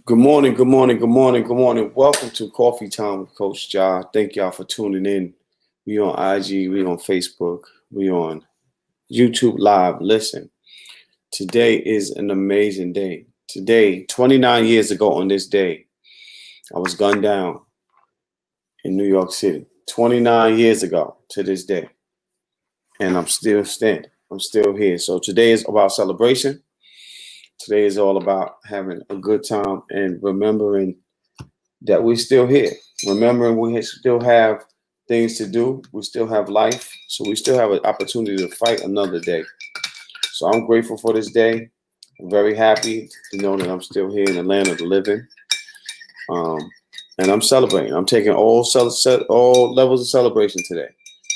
Good morning, good morning, good morning, good morning. Welcome to Coffee Time with Coach Ja. Thank y'all for tuning in. We on IG, we on Facebook, we on YouTube Live. Listen, today is an amazing day. Today, 29 years ago on this day, I was gunned down in New York City. 29 years ago to this day. And I'm still standing. I'm still here. So today is about celebration. Today is all about having a good time and remembering that we're still here. Remembering we still have things to do. We still have life. So we still have an opportunity to fight another day. So I'm grateful for this day. I'm very happy to know that I'm still here in the land of the living. Um, and I'm celebrating. I'm taking all levels of celebration today.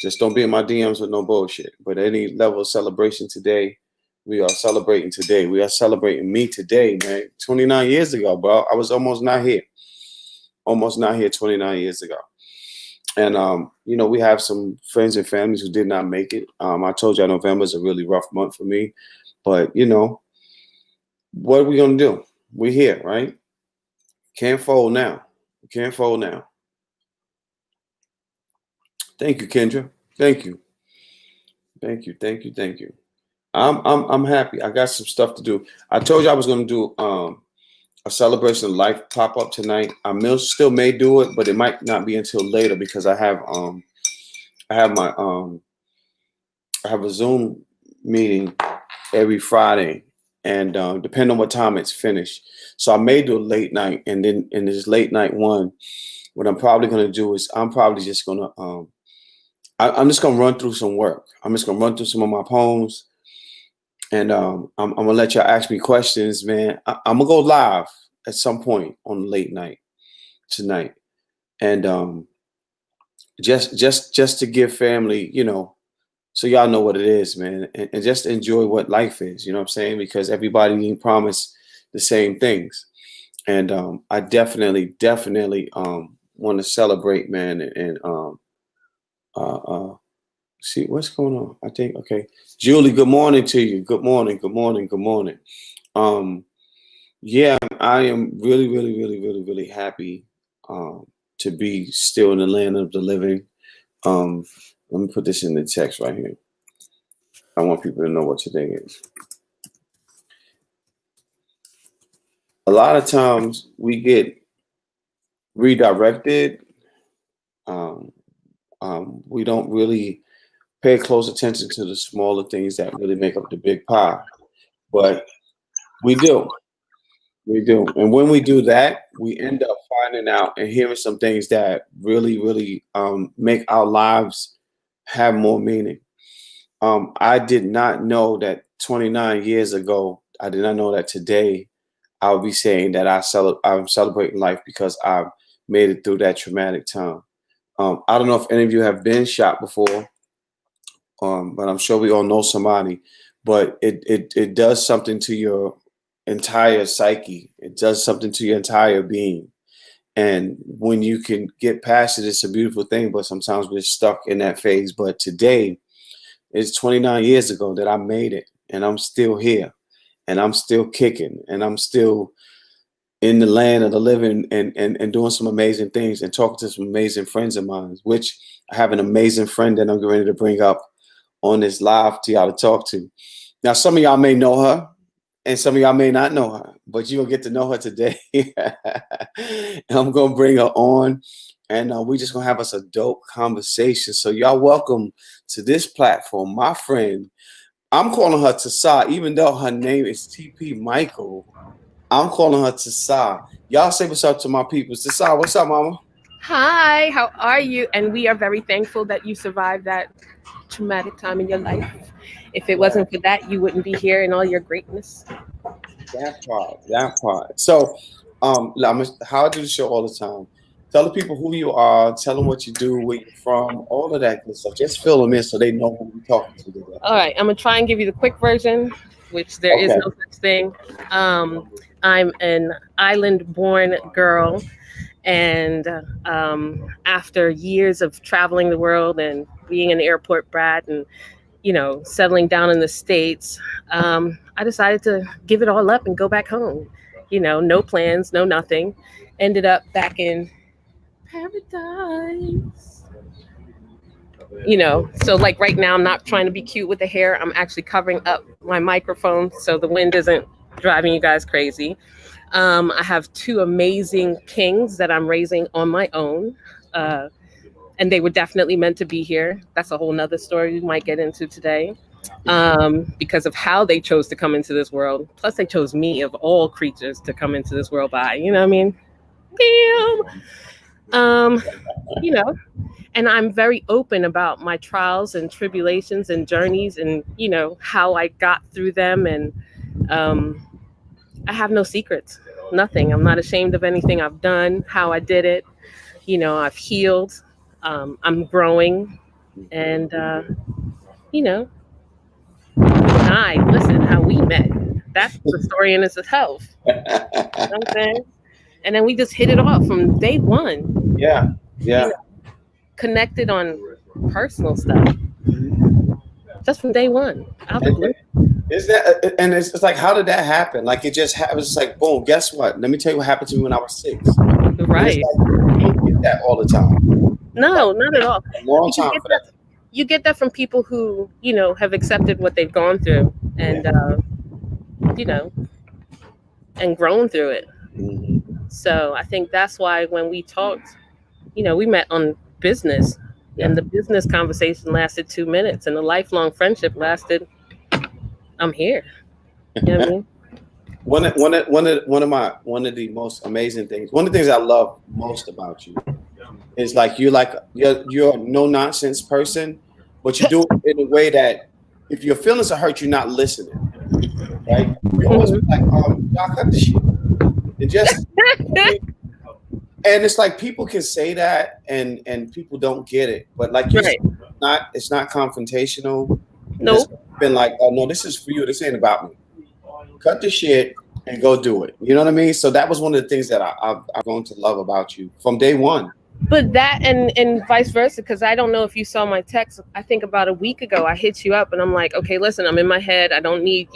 Just don't be in my DMs with no bullshit. But any level of celebration today, we are celebrating today. We are celebrating me today, man. 29 years ago, bro. I was almost not here. Almost not here 29 years ago. And we have some friends and families who did not make it. I told you November is a really rough month for me, but what are we gonna do? We're here, right? Can't fold now. Can't fold now. Thank you, Kendra. Thank you. Thank you. Thank you. Thank you. I'm happy. I got some stuff to do. I told you I was gonna do a celebration of life pop up tonight. Still may do it, but it might not be until later because I have my I have a Zoom meeting every Friday, and depending on what time it's finished, so I may do a late night, and then in this late night one, what I'm probably gonna do is I'm probably just gonna I'm just gonna run through some work. I'm just gonna run through some of my poems, and I'm gonna let y'all ask me questions, man. I'm gonna go live at some point on the late night tonight, and just to give family, so y'all know what it is, man, and just enjoy what life is. You know what I'm saying? Because everybody ain't promised the same things, and I definitely want to celebrate, man, and uh, uh, see what's going on. I think okay, Julie. Good morning to you. Good morning. Good morning. Good morning. Um, yeah, I am really happy to be still in the land of the living. Um, Let me put this in the text right here. I want people to know what today is. A lot of times we get redirected. Um, we don't really pay close attention to the smaller things that really make up the big pie, but we do. We do. And when we do that, we end up finding out and hearing some things that really make our lives have more meaning. I did not know that 29 years ago, I did not know that today I would be saying that I'm celebrating life because I've made it through that traumatic time. I don't know if any of you have been shot before, but I'm sure we all know somebody. But it does something to your entire psyche. It does something to your entire being. And when you can get past it, it's a beautiful thing. But sometimes we're stuck in that phase. But today, it's 29 years ago that I made it, and I'm still here, and I'm still kicking, and I'm still in the land of the living and doing some amazing things and talking to some amazing friends of mine, which I have an amazing friend that I'm ready to bring up on this live to y'all to talk to. Now, some of y'all may know her, and some of y'all may not know her, but you'll get to know her today. And I'm going to bring her on, and we just going to have us a dope conversation. So y'all welcome to this platform, my friend. I'm calling her Tasa, even though her name is TP Michael. I'm calling her Tasa. Y'all say what's up to my people. Tasa, what's up, mama? Hi, how are you? And we are very thankful that you survived that traumatic time in your life. If it Yeah, wasn't for that, you wouldn't be here in all your greatness. that part, that part. So, how I do the show all the time. Tell the people who you are, tell them what you do, where you're from, all of that good stuff. Just fill them in so they know who we're talking to today. All right, I'm gonna try and give you the quick version, which there is Okay. no such thing. Um, I'm an island-born girl, and after years of traveling the world and being an airport brat, and settling down in the states, I decided to give it all up and go back home. No plans, no nothing. Ended up back in paradise. So like right now, I'm not trying to be cute with the hair. I'm actually covering up my microphone so the wind isn't driving you guys crazy. I have two amazing kings that I'm raising on my own. Uh, and they were definitely meant to be here. That's a whole nother story we might get into today. Because of how they chose to come into this world. Plus, they chose me of all creatures to come into this world by. You know what I mean? Damn. You know, and I'm very open about my trials and tribulations and journeys and, how I got through them. And um, I have no secrets, nothing. I'm not ashamed of anything I've done, how I did it. I've healed. I'm growing. And, you know, listen, how we met. That's the story in itself. You know what I'm saying? And then we just hit it off from day one. Yeah, yeah. Connected on personal stuff. Just from day one. Out the blue. Is that, and it's like, how did that happen? Like, it just happens. It's like, boom, guess what? Let me tell you what happened to me when I was 6. Right. Like, you don't get that all the time. No, not at all. A long time for that. You get that from people who, have accepted what they've gone through and, and grown through it. Mm-hmm. So I think that's why when we talked, we met on business. And the business conversation lasted 2 minutes, and the lifelong friendship lasted. I'm here. You know what I mean? One of the most amazing things. One of the things I love most about you is like you're a no nonsense person, but you do it in a way that if your feelings are hurt, you're not listening. Right? You always be like, y'all cut the shit. It just. And it's like people can say that and people don't get it, but like you said, it's not confrontational. Nope. It's been like, oh no, this is for you. This ain't about me. Cut the shit and go do it. You know what I mean? So that was one of the things that I've grown to love about you from day one. But that and vice versa, because I don't know if you saw my text. I think about a week ago, I hit you up and I'm like, okay, listen, I'm in my head. I don't need,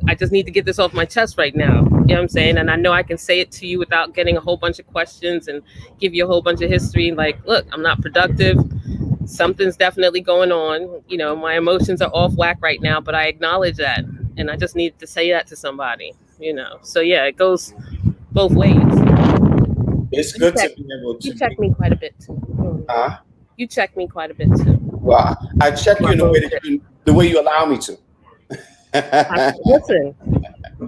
I just need to get this off my chest right now. You know what I'm saying? And I know I can say it to you without getting a whole bunch of questions and give you a whole bunch of history. Like, look, I'm not productive. Something's definitely going on. My emotions are off whack right now, but I acknowledge that. And I just need to say that to somebody, So yeah, it goes both ways. It's good to be able to. You check me quite a bit too. Huh? You check me quite a bit too. Well, I check you in the way you allow me to. Listen,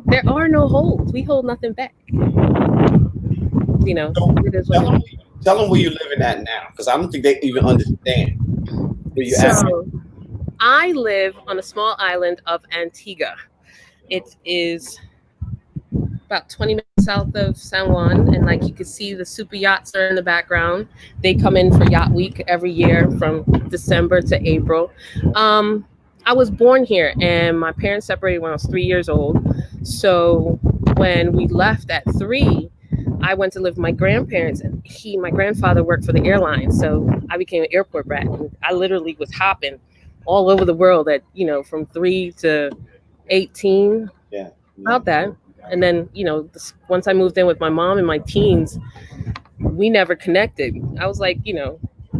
there are no holds. We hold nothing back. So tell them where you're living at now, because I don't think they even understand where you're at. I live on a small island of Antigua. It is about 20 minutes south of San Juan, and like you can see the super yachts are in the background. They come in for Yacht Week every year from December to April. I was born here, and my parents separated when I was 3 years old. So when we left at 3, I went to live with my grandparents, and my grandfather worked for the airline, so I became an airport brat. And I literally was hopping all over the world at from 3 to 18. Yeah. About that. And then, once I moved in with my mom in my teens, we never connected. I was like,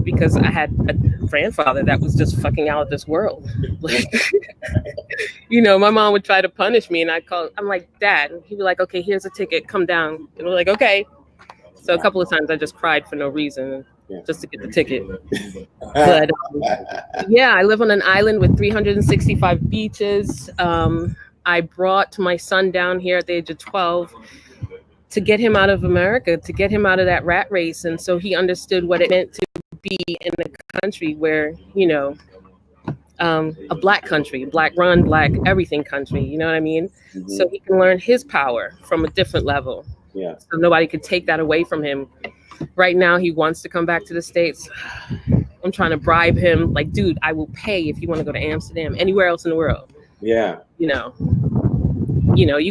because I had a grandfather that was just fucking out of this world. Like, my mom would try to punish me, and I'm like, Dad. And he'd be like, okay, here's a ticket, come down. And we're like, okay. So a couple of times I just cried for no reason, just to get the ticket. But yeah, I live on an island with 365 beaches. I brought my son down here at the age of 12 to get him out of America, to get him out of that rat race. And so he understood what it meant to be in a country where, a black country, black run, black everything country, you know what I mean? Mm-hmm. So he can learn his power from a different level. Yeah. So nobody could take that away from him. Right now, he wants to come back to the States. I'm trying to bribe him. Like, dude, I will pay if you want to go to Amsterdam, anywhere else in the world. Yeah. You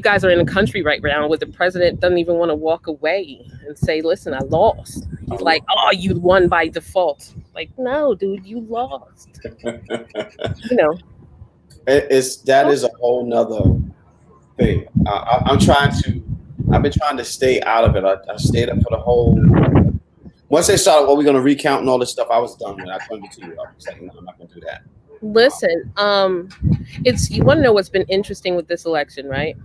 guys are in a country right now where the president doesn't even want to walk away and say, listen, I lost. He's like, oh, you won by default. Like, no, dude, you lost. That is a whole nother thing. I'm trying to I've been trying to stay out of it. I stayed up for the whole. Once they started, well, we're going to recount and all this stuff, I was done with it. I turned the TV off. I was like, no, I'm not going to do that. Listen, it's you want to know what's been interesting with this election, right?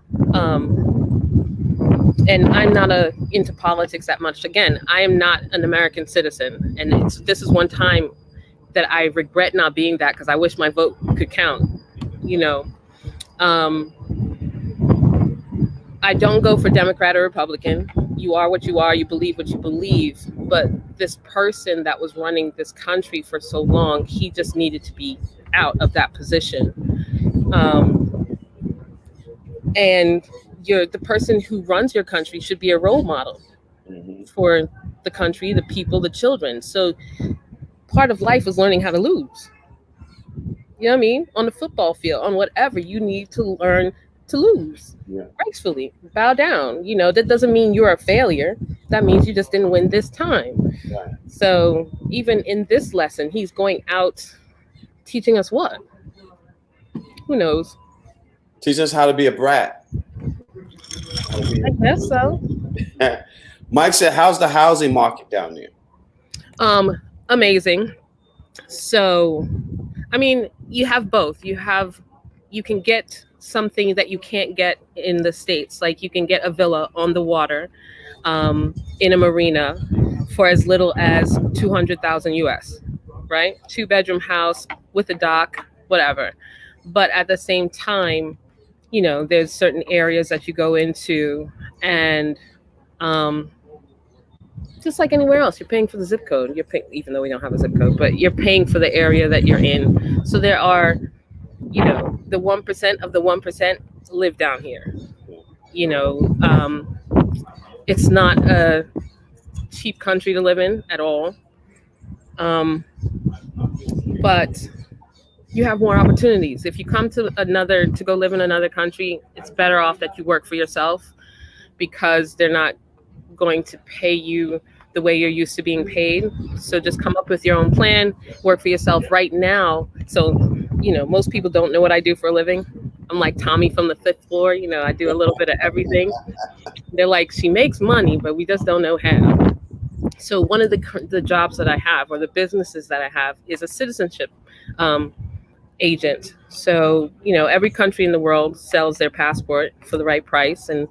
And I'm not into politics that much. Again, I am not an American citizen, and this is one time that I regret not being that because I wish my vote could count. You know, um, I don't go for Democrat or Republican. You are what you are. You believe what you believe. But this person that was running this country for so long, he just needed to be out of that position. And the person who runs your country should be a role model Hmm. for the country, the people, the children. So part of life is learning how to lose. You know what I mean? On the football field, on whatever, you need to learn to lose Yeah. gracefully. Bow down. That doesn't mean you're a failure. That means you just didn't win this time. Right. So even in this lesson, he's going out teaching us what? Who knows? Teach us how to be a brat. How to be I guess so. Mike said, "How's the housing market down there?" Amazing. So, I mean, you have both. You can get something that you can't get in the States. Like you can get a villa on the water, in a marina for as little as 200,000 US, right? 2-bedroom house with a dock, whatever. But at the same time, there's certain areas that you go into, and um, just like anywhere else, you're paying for the zip code. You're paying, even though we don't have a zip code, but you're paying for the area that you're in. So there are, the 1% of the 1% live down here. You know, it's not a cheap country to live in at all. But you have more opportunities. If you come to go live in another country, it's better off that you work for yourself because they're not going to pay you the way you're used to being paid. So just come up with your own plan, work for yourself right now. So, most people don't know what I do for a living. I'm like Tommy from the fifth floor. I do a little bit of everything. They're like, she makes money, but we just don't know how. So one of the jobs that I have, or the businesses that I have, is a citizenship agent. So, every country in the world sells their passport for the right price. And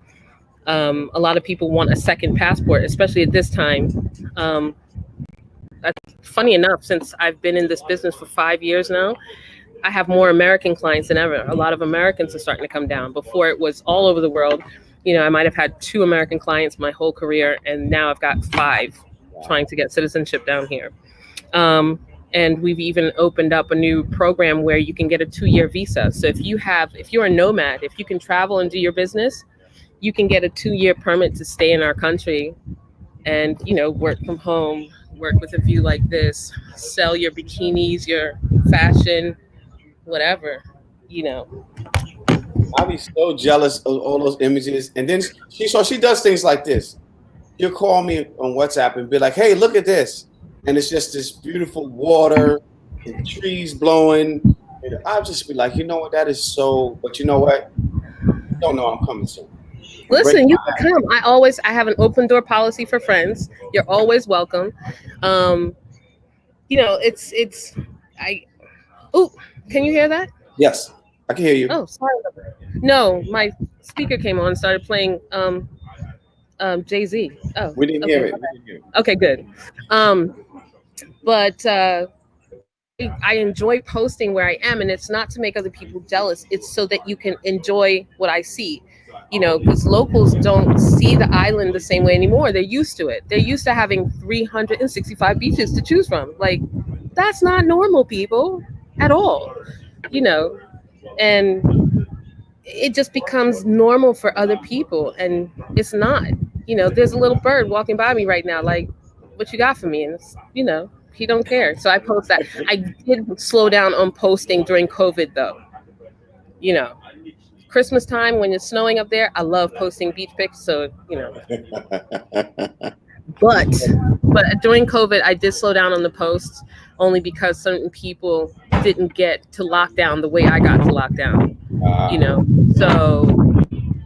a lot of people want a second passport, especially at this time. Funny enough, since I've been in this business for 5 years now, I have more American clients than ever. A lot of Americans are starting to come down. Before it was all over the world. I might have had 2 American clients my whole career, and now I've got 5 trying to get citizenship down here. And we've even opened up a new program where you can get a 2-year visa. So if you're a nomad, if you can travel and do your business, you can get a 2-year permit to stay in our country and, work from home, work with a view like this, sell your bikinis, your fashion, whatever. I'll be so jealous of all those images. And then she does things like this. She'll call me on WhatsApp and be like, "Hey, look at this," and it's just this beautiful water and trees blowing. And I'll just be like, you know what, that is so. But you know what? You don't know I'm coming soon. Listen, you can come. I have an open door policy for friends. You're always welcome. It's I. Oh, can you hear that? Yes, I can hear you. Oh, sorry. No, my speaker came on and started playing Jay-Z. Oh, We didn't okay. hear it. We didn't hear it. Okay, good. But I enjoy posting where I am, and it's not to make other people jealous. It's so that you can enjoy what I see. Because locals don't see the island the same way anymore. They're used to it. They're used to having 365 beaches to choose from. Like, that's not normal, people, at all. And it just becomes normal for other people, and it's not. There's a little bird walking by me right now, like, what you got for me? And it's, he don't care. So I post that. I did slow down on posting during COVID, though. Christmas time when it's snowing up there, I love posting beach pics. So but during COVID, I did slow down on the posts only because certain people didn't get to lockdown the way I got to lockdown. So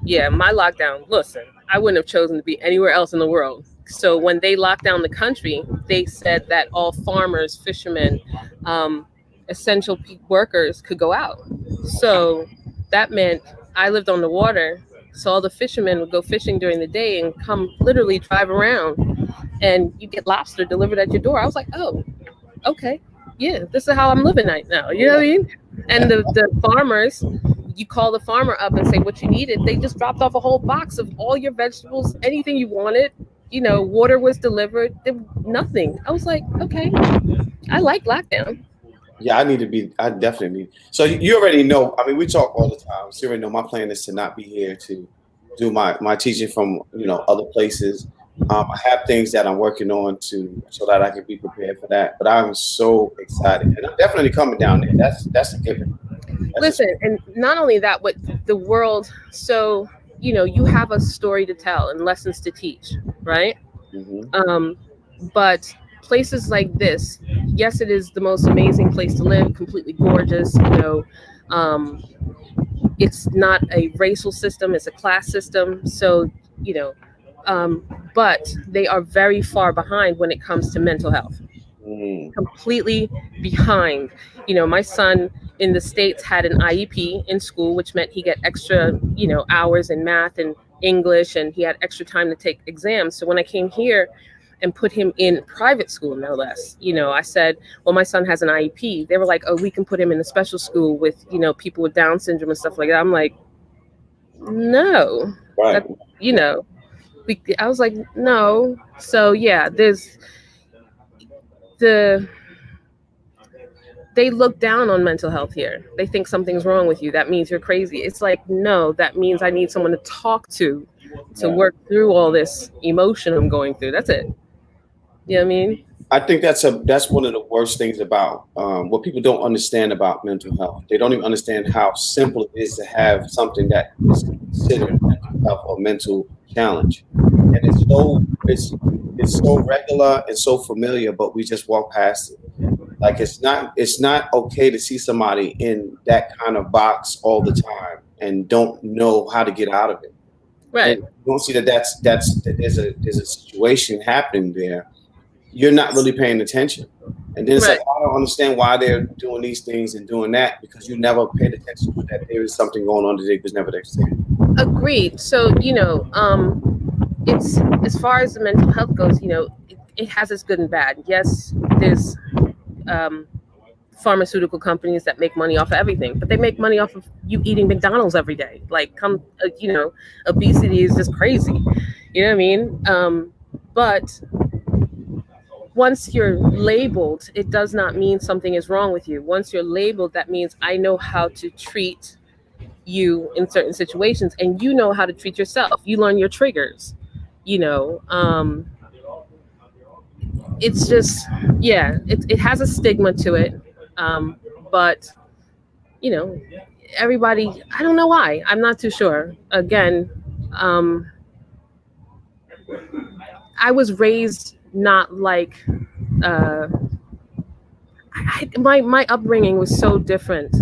yeah, my lockdown. Listen, I wouldn't have chosen to be anywhere else in the world. So when they locked down the country, they said that all farmers, fishermen, um, essential workers could go out. So that meant I lived on the water. So all the fishermen would go fishing during the day and come literally drive around, and you get lobster delivered at your door. I was like, oh, okay, yeah, this is how I'm living right now. You know what I mean? And the farmers, you call the farmer up and say what you needed. They just dropped off a whole box of all your vegetables, anything you wanted. You know, water was delivered. Nothing. I was like, okay, I like lockdown. Yeah, I need to be. I definitely need. So you already know. I mean, we talk all the time. So you already know my plan is to not be here to do my teaching from other places. I have things that I'm working on to so that I can be prepared for that. But I'm so excited, and I'm definitely coming down there. That's a given. That's just, Listen, and not only that, but the world. So you have a story to tell and lessons to teach, right? hmm Um, but places like this, yes, it is the most amazing place to live, completely gorgeous. Um, it's not a racial system; it's a class system. So you know, um, but they are very far behind when it comes to mental health. mm, Completely behind. My son in the States had an IEP in school, which meant he get extra, hours in math and English, and he had extra time to take exams. So when I came here and put him in private school, no less, I said, well, my son has an IEP. They were like, oh, we can put him in a special school with, people with Down syndrome and stuff like that. I'm like, no, right. that, you know, I was like, no. So yeah, there's the they look down on mental health here. They think something's wrong with you. That means you're crazy. It's like, no, that means I need someone to talk to Right. work through all this emotion I'm going through. That's it. You know what I mean? I think that's one of the worst things about what people don't understand about mental health. They don't even understand how simple it is to have something that is considered mental health or mental challenge, and it's so regular and so familiar, but we just walk past it. Like it's not okay to see somebody in that kind of box all the time and don't know how to get out of it. And Right. you don't see that there's a situation happening there. You're not really paying attention. And then it's like, Right. I don't understand why they're doing these things and doing that because you never paid attention to that there is something going on that they was never there to see. Agreed. So, it's as far as the mental health goes, it has its good and bad. Yes, there's um, pharmaceutical companies that make money off of everything, but they make money off of you eating McDonald's every day. Like, obesity is just crazy. You know what I mean? But once you're labeled, it does not mean something is wrong with you. Once you're labeled, that means I know how to treat you in certain situations, and you know how to treat yourself. You learn your triggers. You know, it's just, yeah, it has a stigma to it, um, but you know, everybody. I don't know why. I'm not too sure. Again, um, I was raised not like uh, my upbringing was so different.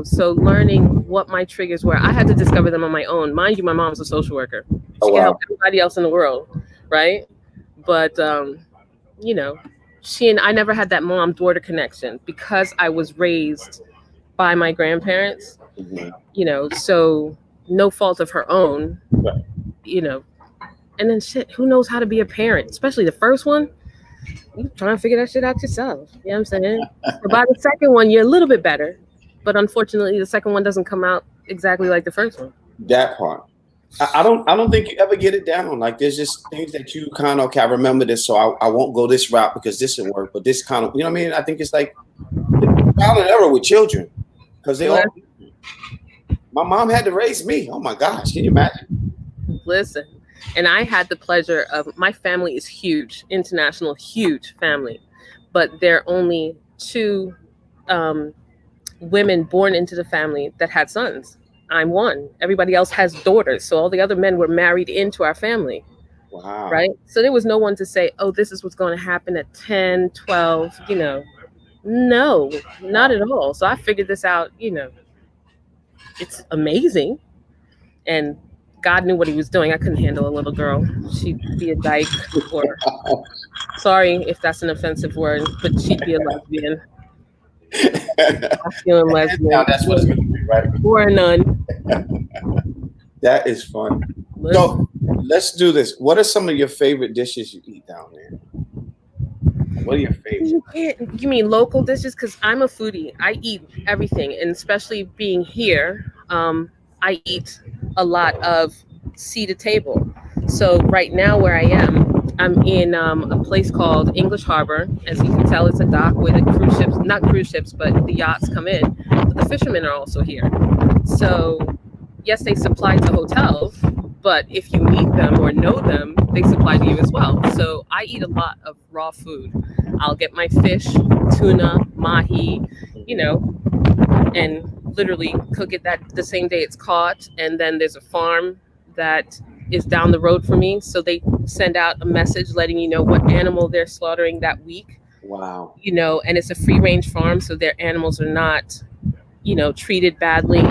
So learning what my triggers were, I had to discover them on my own. Mind you, my mom's a social worker. Oh She can help wow. everybody else in the world, right? But you know, she and I never had that mom daughter connection because I was raised by my grandparents. hmm So no fault of her own. Right. You know, and then shit, who knows how to be a parent, especially the first one. You trying to figure that shit out yourself. You know what I'm saying? So by the second one, you're a little bit better, but unfortunately, the second one doesn't come out exactly like the first one. That part. I don't think you ever get it down. Like there's just things that you kind of okay, I remember this, so I won't go this route because this didn't work. But this kind of what I mean? I think it's like trial and error with children because they all Li- my mom had to raise me. Oh my gosh, can you imagine? Listen, and I had the pleasure of my family is huge, international, huge family, but there are only two um, women born into the family that had sons. I'm one. Everybody else has daughters, so all the other men were married into our family, Wow. right? So there was no one to say, oh, this is what's going to happen at 10, 12, No, not Wow. at all. So I figured this out, it's amazing. And God knew what he was doing. I couldn't handle a little girl. She'd be a dyke, or sorry if that's an offensive word, but she'd be a lesbian, masculine Now lesbian, that's what it's going to be, right? or a nun. That is fun. Listen, So let's do this. What are some of your favorite dishes you eat down there? What are your favorites? you can't. You mean local dishes? Because I'm a foodie. I eat everything, and especially being here, I eat a lot of sea to table. So right now, where I am, I'm in a place called English Harbor. As you can tell, it's a dock where the cruise ships, not cruise ships, but the yachts come in. But the fishermen are also here. So yes, they supply to hotels, but if you meet them or know them, they supply to you as well. So I eat a lot of raw food. I'll get my fish, tuna, mahi, you know, and literally cook it that the same day it's caught. And then there's a farm that is down the road from me, so they send out a message letting you know what animal they're slaughtering that week. Wow. You know, and it's a free range farm, so their animals are not, treated badly.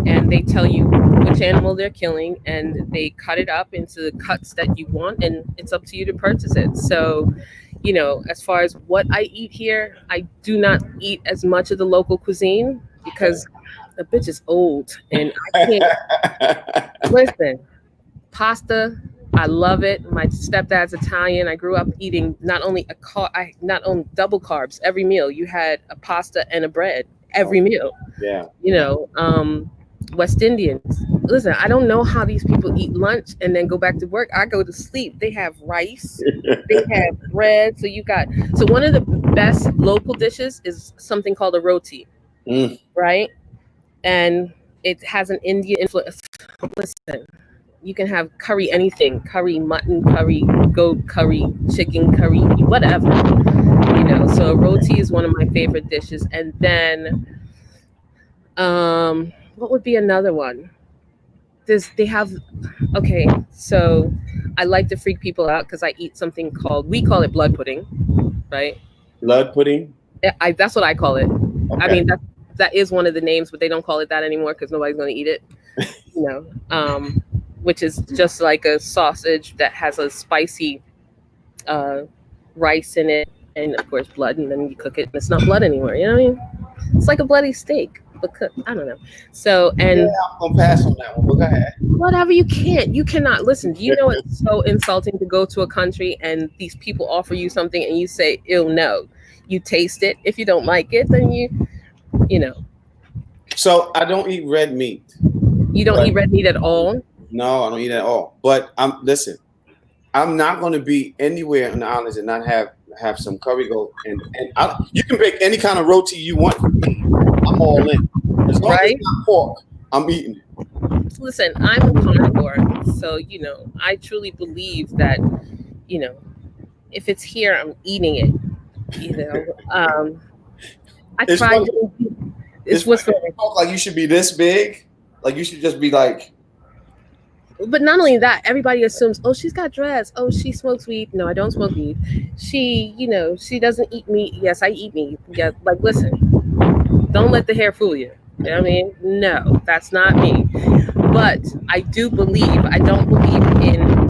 And they tell you which animal they're killing, and they cut it up into the cuts that you want, and it's up to you to purchase it. So, as far as what I eat here, I do not eat as much of the local cuisine because the bitch is old and I can't listen. Pasta, I love it. My stepdad's Italian. I grew up eating not only double carbs every meal. You had a pasta and a bread every meal. Yeah. West Indians. Listen, I don't know how these people eat lunch and then go back to work. I go to sleep. They have rice, they have bread. So one of the best local dishes is something called a roti, right? And it has an Indian influence. Listen, you can have curry anything, curry mutton, curry goat, curry chicken, curry whatever. So a roti is one of my favorite dishes. And then what would be another one? Okay, so I like to freak people out because I eat something we call it blood pudding, right? Blood pudding? That's what I call it. Okay. I mean, that is one of the names, but they don't call it that anymore because nobody's going to eat it, which is just like a sausage that has a spicy rice in it, and of course blood, and then you cook it and it's not blood anymore. You know what I mean? It's like a bloody steak, but cooked. I don't know. So, and yeah, I'm gonna pass on that one. But go ahead. Whatever, you cannot listen. You know it's so insulting to go to a country and these people offer you something and you say, "Ew, no." You taste it. If you don't like it, then you know. So I don't eat red meat. You don't eat red meat at all? No, I don't eat it at all. But listen, I'm not going to be anywhere in the islands and not have some curry goat, and you can bake any kind of roti you want for me. I'm all in. As long as it's not pork, I'm eating it. Listen, I'm a carnivore, so I truly believe that if it's here, I'm eating it. I tried. It's what's like you should be this big, like you should just be like. But not only that, everybody assumes, oh, she's got dreads. Oh, she smokes weed. No, I don't smoke weed. She doesn't eat meat. Yes, I eat meat. Yeah, like, listen, don't let the hair fool you. You know what I mean? No, that's not me. But I don't believe in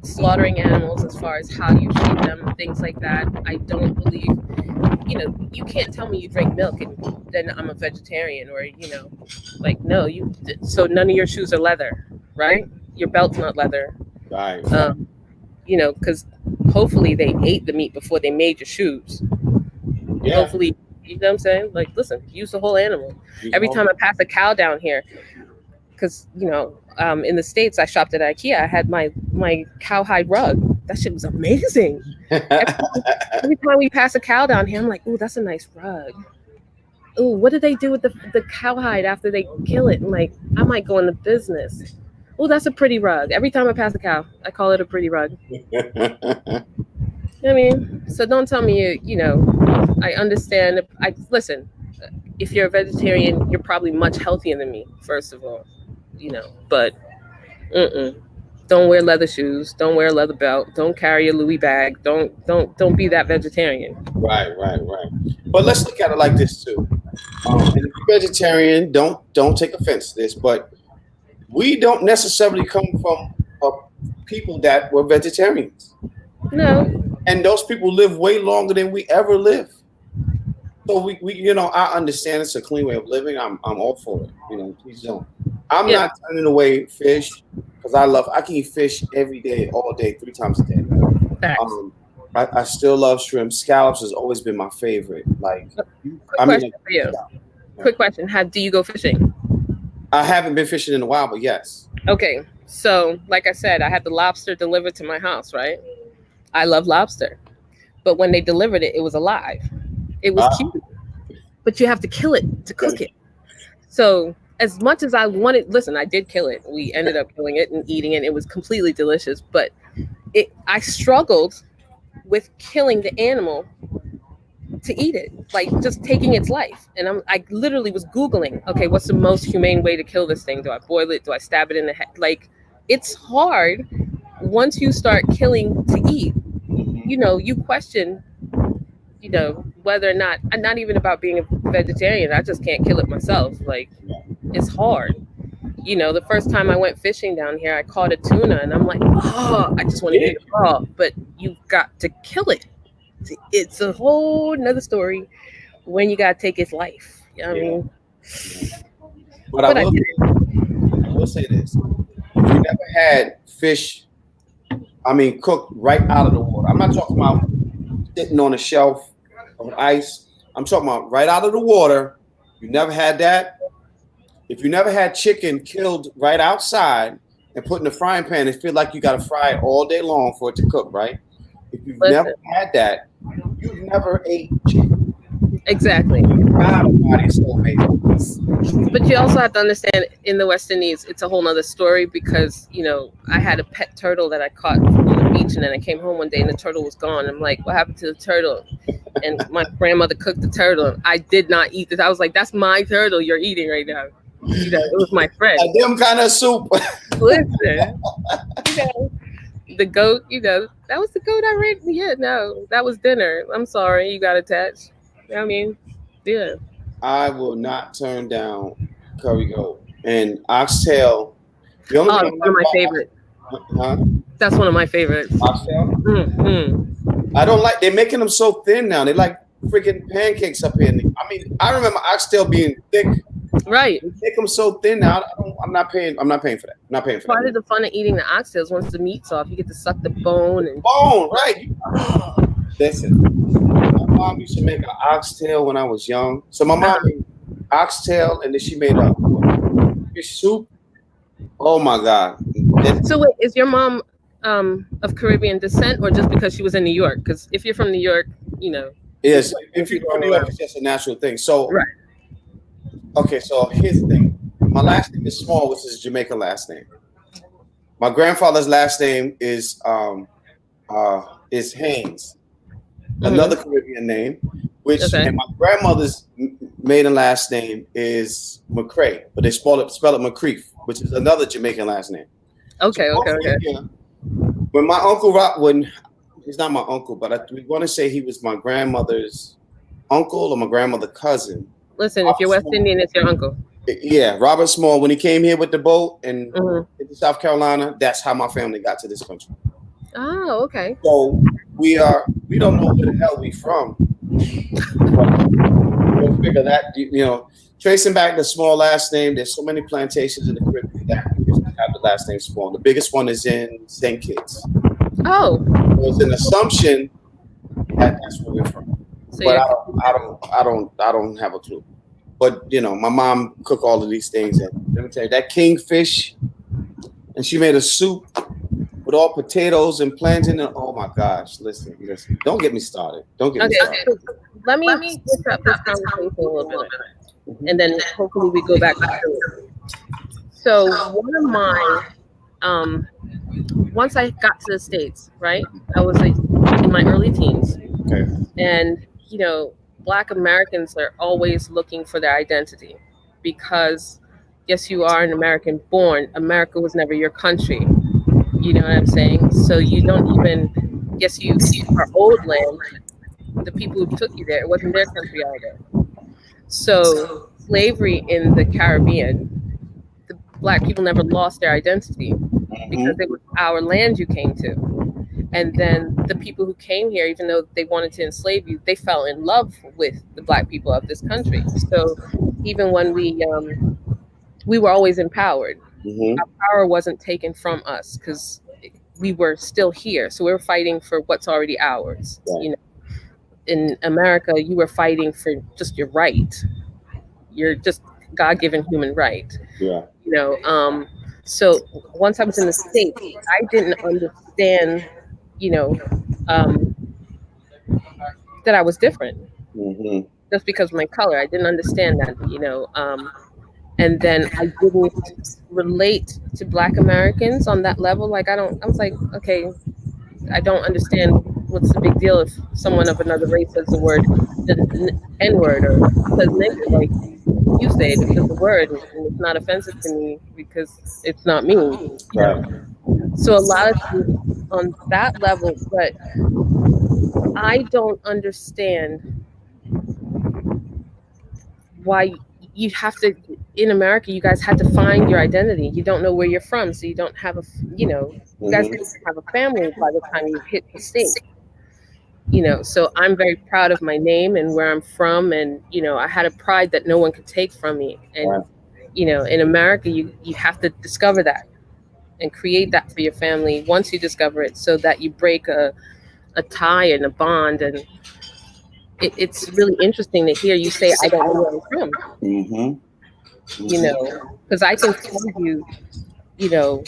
slaughtering animals as far as how you treat them, things like that. I don't believe, you can't tell me you drink milk and then I'm a vegetarian, or, no, so none of your shoes are leather, right? Your belt's not leather. Right. Because hopefully they ate the meat before they made your shoes. Yeah. Hopefully, you know what I'm saying? Like, listen, use the whole animal. Every time I pass a cow down here, because, in the States, I shopped at IKEA. I had my cowhide rug. That shit was amazing. Every time we pass a cow down here, I'm like, ooh, that's a nice rug. Ooh, what do they do with the cowhide after they kill it? I'm like, I might go into business. Oh, that's a pretty rug. Every time I pass a cow, I call it a pretty rug. You know what I mean? So don't tell me, I understand. Listen, if you're a vegetarian, you're probably much healthier than me, first of all, but don't wear leather shoes. Don't wear a leather belt. Don't carry a Louis bag. Don't be that vegetarian. Right. But let's look at it like this too. And if you're vegetarian, don't take offense to this, but we don't necessarily come from uh, people that were vegetarians, No. and those people live way longer than we ever live. So I understand it's a clean way of living. I'm all for it. Please don't. I'm Yeah. not turning away fish because I can eat fish every day, all day, 3 times a day. Facts. Um, I still love shrimp. Scallops has always been my favorite. Like, Quick I mean, question for you. yeah. Quick question. How do you go fishing? I haven't been fishing in a while, but yes. Okay. So, like I said, I had the lobster delivered to my house, right? I love lobster. But when they delivered it, it was alive. It was Ah, cute. But you have to kill it to gotta cook it. So, as much as I wanted, listen, I did kill it. We ended up killing it and eating it. It was completely delicious. But I struggled with killing the animal to eat it, like just taking its life. And I literally was Googling, okay, what's the most humane way to kill this thing? Do I boil it? Do I stab it in the head? Like, it's hard once you start killing to eat. mhm. You question, whether or not, and not even about being a vegetarian. I just can't kill it myself. Like, Yeah. it's hard. The first time I went fishing down here, I caught a tuna, and I'm like, oh, I just want to Yeah. eat it raw. But you've got to kill it. It's a whole nother story when you gotta take its life. You know what I Yeah. mean? Yeah. But But I did it. I will say this: if you never had fish, I mean, cooked right out of the water. I'm not talking about sitting on a shelf of ice. I'm talking about right out of the water. You never had that. If you never had chicken killed right outside and put in the frying pan, it feel like you got to fry it all day long for it to cook, right? If you've never Listen, had that, you've never ate chicken. exactly. God Almighty, it's so amazing. But you also have to understand, in the West Indies, it's a whole nother story because, I had a pet turtle that I caught on the beach, and then I came home one day and the turtle was gone. I'm like, what happened to the turtle? And my grandmother cooked the turtle, and I did not eat it. I was like, that's my turtle you're eating right now. It was my friend. Them kind of soup. Listen, you know, the goat, that was the goat I read. Yeah, no, that was dinner. I'm sorry, you got attached. I mean, yeah. I will not turn down curry goat and oxtail. The only Oh, thing that's I one like of my about favorites. huh? That's one of my favorites. Oxtail. Mm-hmm. I don't like. They're making them so thin now. They're like freaking pancakes up here. I mean, I remember oxtail being thick. Right. They make them so thin now. I'm not paying. I'm not paying for that. I'm not paying for Part that. of the fun of eating the oxtails, once the meat's off, you get to suck the bone and Bone, right? Listen, my mom used to make an oxtail when I was young. So my mom made oxtail, and then she made a fish soup. Oh my god! So wait, is your mom of Caribbean descent, or just because she was in New York? Because if you're from New York, it's Yes, like if crazy you're from going New York, around. it's just a natural thing. So, Right. okay, so here's the thing. My last name is Small, which is a Jamaican last name. My grandfather's last name is Haynes, another Mm-hmm. Caribbean name, which Okay. and my grandmother's maiden last name is McCrae, but they spell it McCreef, which is another Jamaican last name. So Okay. go Okay. Okay. figure. When my uncle when he's not my uncle, but we want to say he was my grandmother's uncle or my grandmother's cousin. Listen, if Robert you're West Small. Indian, it's your uncle. Yeah, Robert Small. When he came here with the boat and Mm-hmm. into South Carolina, that's how my family got to this country. Oh, okay. So we don't know where the hell we from, but go figure that tracing back the Small last name. There's so many plantations in the Caribbean that have the last name Small. The biggest one is in St. Kitts. Oh, So it's an assumption that that's where we're from, so but you're. I don't have a clue. But my mom cook all of these things, and let me tell you that kingfish, and she made a soup with all potatoes and plantain. And oh my gosh, listen, don't get me started. Don't get me Okay, started. so let me switch up this conversation a little bit, and then hopefully we go back to food. So one of my, um, once I got to the States, right? I was like in my early teens, Okay. and Black Americans are always looking for their identity because, yes, you are an American born. America was never your country. You know what I'm saying? So you don't even, yes, you are old land. The people who took you there, it wasn't their country either. So slavery in the Caribbean, Black people never lost their identity because Hmm. it was our land you came to. And then the people who came here, even though they wanted to enslave you, they fell in love with the Black people of this country. So even when we were always empowered, Hmm. power wasn't taken from us because we were still here. So we were fighting for what's already ours. Right. You know, in America, you were fighting for just your right. You're just God-given human right. Yeah. You know, so once I was in the States, I didn't understand, you know, um, that I was different Hmm. just because of my color. I didn't understand that, and then I didn't relate to Black Americans on that level. Like I was like, okay, I don't understand what's the big deal if someone of another race says the word, the N word, or says nigger. Like you say it, it's just a word, and it's not offensive to me because it's not me. You know. Right. So a lot of things on that level, but I don't understand why you have to in America. You guys had to find your identity. You don't know where you're from, so you don't have you guys Hmm. didn't have a family by the time you hit the state. So I'm very proud of my name and where I'm from, and I had a pride that no one could take from me. And Right. in America, you have to discover that and create that for your family once you discover it, so that you break a tie and a bond. And it's really interesting to hear you say, I don't know where I'm from, Hmm. you Hmm. know, because I can tell you, you know,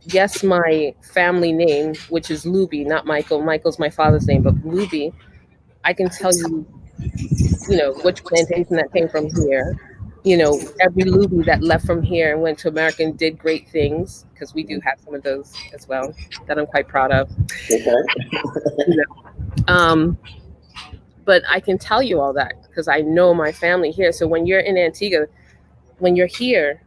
yes, my family name, which is Luby, not Michael. Michael's my father's name, but Luby, I can tell you, which plantation that came from here. Every Luby that left from here and went to America and did great things, because we do have some of those as well that I'm quite proud of. Okay. You Um, but I can tell you all that because I know my family here. So when you're in Antigua, when you're here,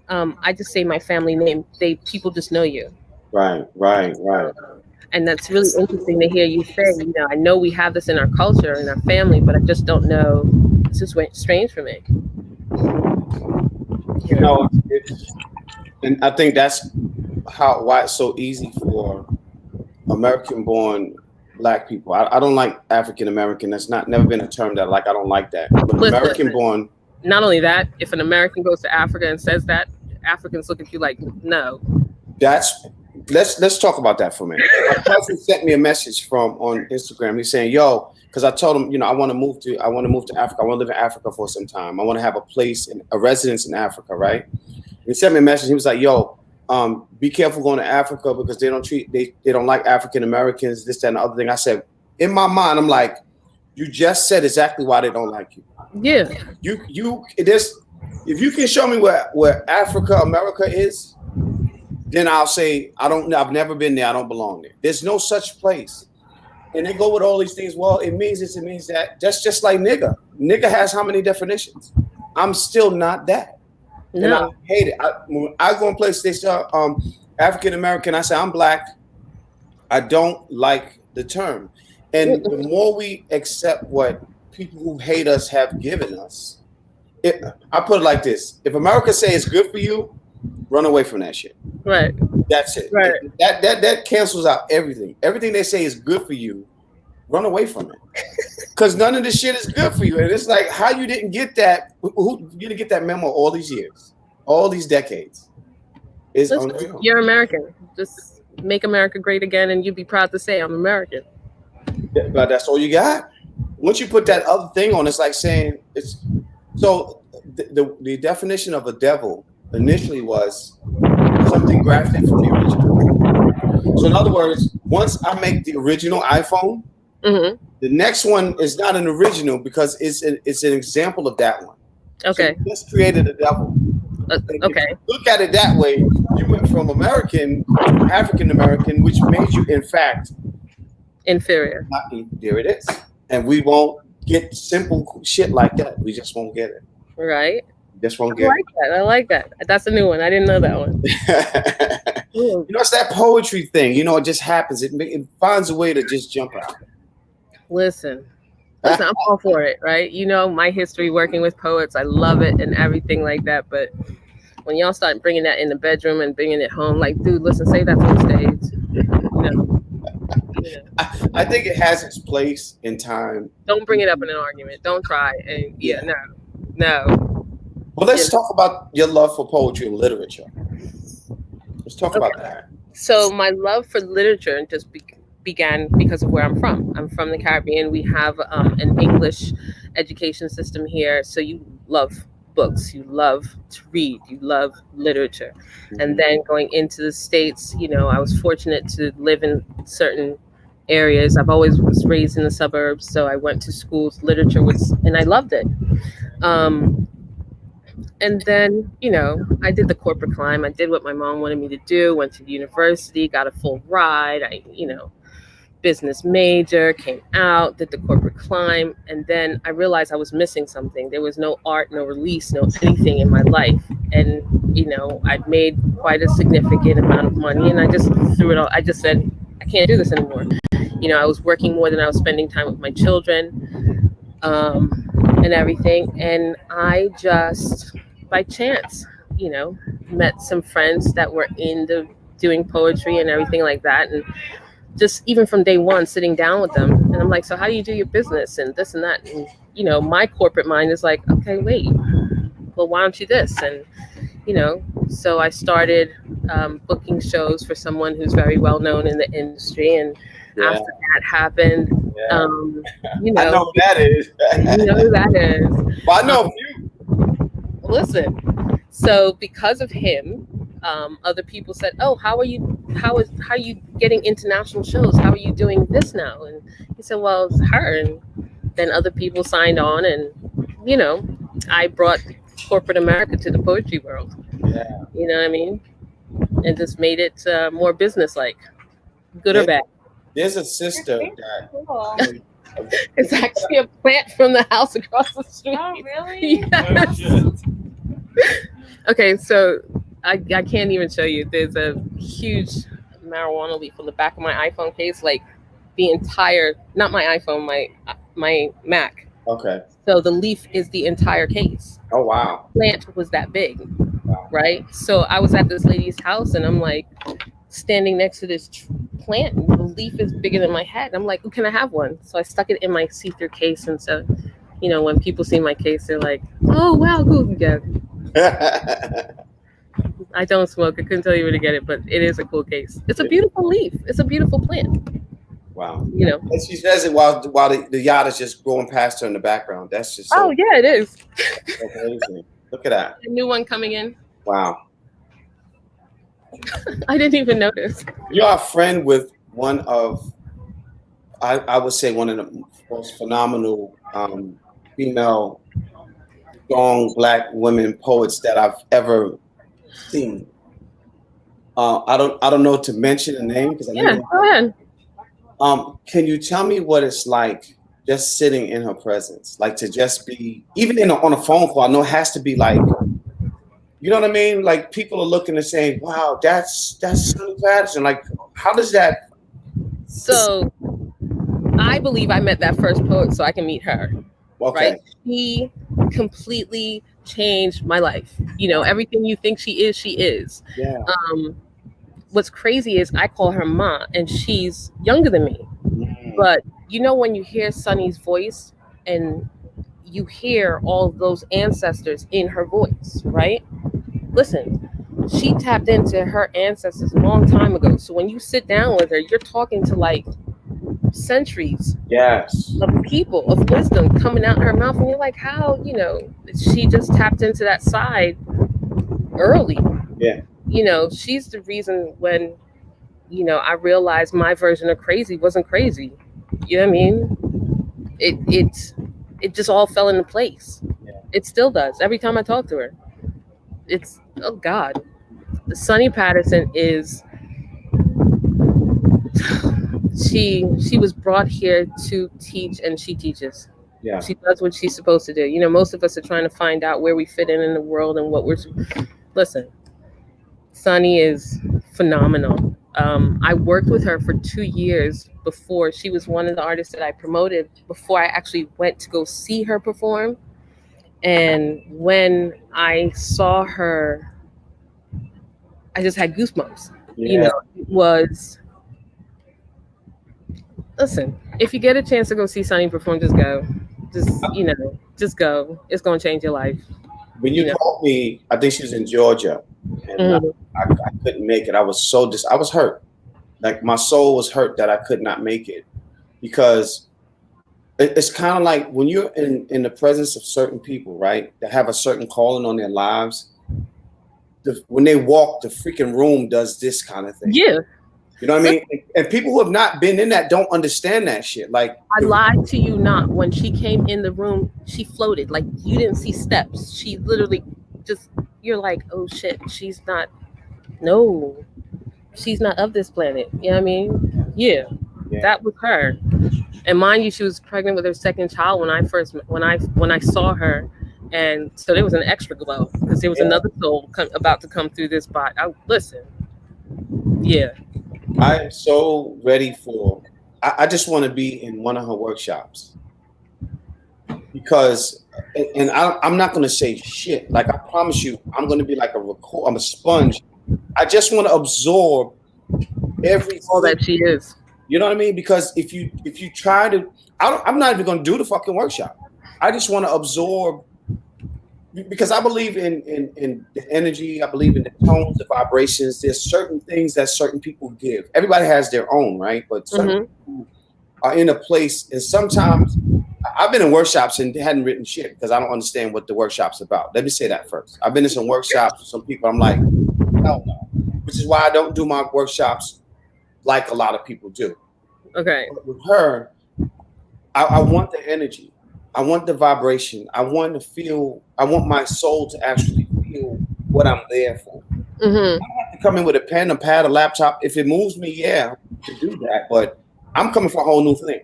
I just say my family name. People just know you, Right. Right. Right. and that's really interesting to hear you say. I know we have this in our culture and our family, but I just don't know. It's just strange for me. You You know. know, and I think that's why it's so easy for American-born Black people. I don't like African American. That's not never been a term that I like. I don't like that. But Listen, American-born, not only that, if an American goes to Africa and says that, Africans look at you like, no. that's let's talk about that for a minute. My cousin sent me a message from on Instagram. He's saying, "Yo," because I told him, I want to move to Africa. I want to live in Africa for some time. I want to have a place in a residence in Africa, right? He sent me a message. He was like, "Yo, be careful going to Africa because they don't like African Americans, this, that, and the other thing." I said, in my mind, I'm like, you just said exactly why they don't like you. Yeah. This if you can show me where Africa, America is, then I'll say I've never been there. I don't belong there. There's no such place. And they go with all these things. Well, it means this, it means that. That's just like nigga. Nigga has how many definitions? I'm still not that. And I No. hate it. When I go in places, they say African American. I say I'm Black. I don't like the term. And the more we accept what people who hate us have given us, I put it like this: if America say it's good for you, run away from that shit. Right. That's it. Right. That cancels out everything. Everything they say is good for you, run away from it. Because none of this shit is good for you. And it's like how you didn't get that. Who you didn't get that memo all these years, all these decades? Is Listen, unreal. you're American. Just make America great again, and you'd be proud to say I'm American. But that's all you got. Once you put that other thing on, it's like saying it's so. The definition of a devil initially was something grafted from the original. So in other words, once I make the original iPhone, Mm-hmm. the next one is not an original because it's an example of that one. So Okay. you just created a devil. And if Okay. you look at it that way, you went from American to African American, which made you, in fact, Inferior. not. There it is. And we won't get simple shit like that. We just won't get it. Right. We just won't I get like that. I like that. That's a new one. I didn't know that one. it. Ooh. It's that poetry thing. It just happens. It finds a way to just jump out. Listen. Listen, I'm all for it, right? My history working with poets. I love it and everything like that. But When y'all start bringing that in the bedroom and bringing it home, like, dude, listen, save that for the stage. You know, you know. I think it has its place in time. Don't bring it up in an argument. Don't try. And yeah, Yeah. no, no. Well, You let's know. talk about your love for poetry and literature. Let's talk about Okay. that. So my love for literature just began because of where I'm from. I'm from the Caribbean. We have an English education system here, so you love books, you love to read, you love literature. And Mhm. then going into the States, I was fortunate to live in certain areas. I've always was raised in the suburbs, so I went to schools. Literature was, and I loved it. Um, and then, I did the corporate climb. I did what my mom wanted me to do, went to the university, got a full ride. Business major, came out, did the corporate climb. And then I realized I was missing something. There was no art, no release, no anything in my life. And, I'd made quite a significant amount of money and I just threw it all. I just said, I can't do this anymore. I was working more than I was spending time with my children, and everything. And I just, by chance, you know, met some friends that were in the doing poetry and everything like that. And just even from day one, sitting down with them, and I'm like, so how do you do your business and this and that? And, my corporate mind is like, okay, wait, well, why don't you this? And, so I started booking shows for someone who's very well known in the industry. And Yeah, after that happened, yeah. um, you I know know, who that is. you know who that is. Well, I know a Um, few. listen, so because of him, other people said, "Oh, how are you getting international shows? How are you doing this now?" And he said, "Well, it's her." And then other people signed on, and you know, I brought corporate America to the poetry world. Yeah. You know what I mean? And just made it more business-like, good or There, bad. there's a sister that Cool. came. It's actually a plant from the house across the street. Oh, really? Yes. Okay, so I can't even show you. There's a huge marijuana leaf on the back of my iPhone case, like the entire, not my iPhone, my Mac. Okay. So the leaf is the entire case. Oh wow. Plant was that big, Wow. right? So I was at this lady's house, and I'm like standing next to this plant. And the leaf is bigger than my head. I'm like, oh, can I have one? So I stuck it in my see-through case, and so when people see my case, they're like, oh wow, cool, yeah. I don't smoke. I couldn't tell you where to get it, but it is a cool case. It's a beautiful leaf. It's a beautiful plant. Wow. You know. And she says it while the yacht is just going past her in the background. That's just Oh so yeah, it is. amazing. Look at that. A new one coming in. Wow. I didn't even notice. You're a friend with one of, I would say, one of the most phenomenal female strong Black women poets that I've ever seen. I don't know to mention a name because I know Yeah, go ahead. Can you tell me what it's like just sitting in her presence, like to just be even on a phone call? I know it has to be like, you know what I mean? Like people are looking and saying, "Wow, that's Sonny Patterson." Like, how does that? So I believe I met that first poet so I can meet her. Okay, Right? She completely changed my life. Everything you think she is, she is. yeah, Um, what's crazy is I call her Ma, and she's younger than me. mm, But when you hear Sunny's voice and you hear all those ancestors in her voice, right? Listen, she tapped into her ancestors a long time ago. So when you sit down with her, you're talking to like centuries yes, of people of wisdom coming out her mouth, and you're like, how, she just tapped into that side early. yeah, She's the reason when I realized my version of crazy wasn't crazy. You know what I mean? It just all fell into place. yeah, It still does. Every time I talk to her, it's, oh God. The Sonny Patterson is, she was brought here to teach, and she teaches. yeah, She does what she's supposed to do. Most of us are trying to find out where we fit in the world and what we're. Listen, Sunny is phenomenal. I worked with her for 2 years before. She was one of the artists that I promoted before I actually went to go see her perform. And when I saw her I just had goosebumps. You Yeah. know, it was, listen, if you get a chance to go see Sunny perform, just go. Just, just go. It's going to change your life, When you you know. called me, I think she was in Georgia, and Mhm. I couldn't make it. I was I was hurt. Like my soul was hurt that I could not make it because it's kind of like when you're in the presence of certain people, right, that have a certain calling on their lives. When they walk, the freaking room does this kind of thing. Yeah. You know what I Listen, mean? And people who have not been in that don't understand that shit. Like, I lied to you not. When she came in the room, she floated. Like, you didn't see steps. She literally just, you're like, oh shit, she's not, no, she's not of this planet. You know what I mean? Yeah, yeah, that was her. And mind you, she was pregnant with her second child when I first, when I saw her. And so there was an extra glow because there was yeah. another soul about to come through this body. Listen, yeah. I am so ready for. I just want to be in one of her workshops because, and I'm not going to say shit. Like I promise you, I'm going to be like a record. I'm a sponge. I just want to absorb All everything. that she is. You know what I mean? Because if you try to, I'm not even going to do the fucking workshop. I just want to absorb because I believe in the energy. I believe in the tones, the vibrations. There's certain things that certain people give. Everybody has their own, right? But some Hmm. people are in a place, and sometimes I've been in workshops and hadn't written shit because I don't understand what the workshop's about. Let me say that first. I've been in some workshops with some people. I'm like, hell no. Which is why I don't do my workshops like a lot of people do. Okay. But with her, I want the energy. I want the vibration. I want to feel. I want my soul to actually feel what I'm there for. Hmm. I have to come in with a pen, a pad, a laptop. If it moves me, yeah, to do that. But I'm coming for a whole new thing.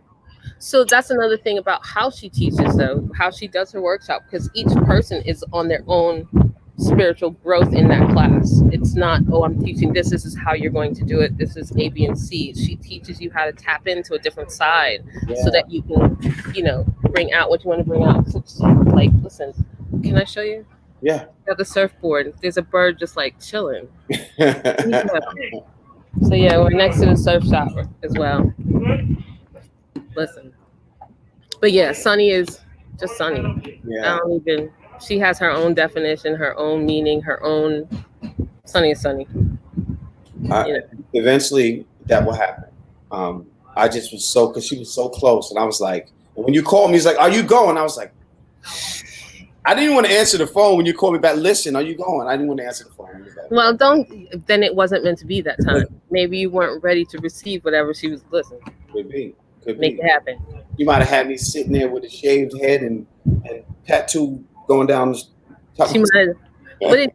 So that's another thing about how she teaches, though, how she does her workshop, because each person is on their own spiritual growth in that class. It's not, oh, I'm teaching this. This is how you're going to do it. This is A, B, and C. She teaches you how to tap into a different side so Yeah, that you can, bring out what you want to bring out. So, like, listen, can I show you? yeah. Got the surfboard. There's a bird just like chilling. Yeah. So yeah, we're next to the surf shop as well. Listen. But yeah, Sunny is just Sunny. I Yeah. don't even. She has her own definition, her own meaning, her own. Sunny is Sunny. I, You know. eventually, that will happen. I just was so because she was so close, and I was like, and when you called me, he's like, "Are you going?" I was like, I didn't want to answer the phone when you called me back. Listen, are you going? I didn't want to answer the phone. He was like, Well, don't. Then it wasn't meant to be that time. Maybe you weren't ready to receive whatever she was. Listen, could be, could make be. it happen. You might have had me sitting there with a shaved head and tattoo going down the She top. might. What did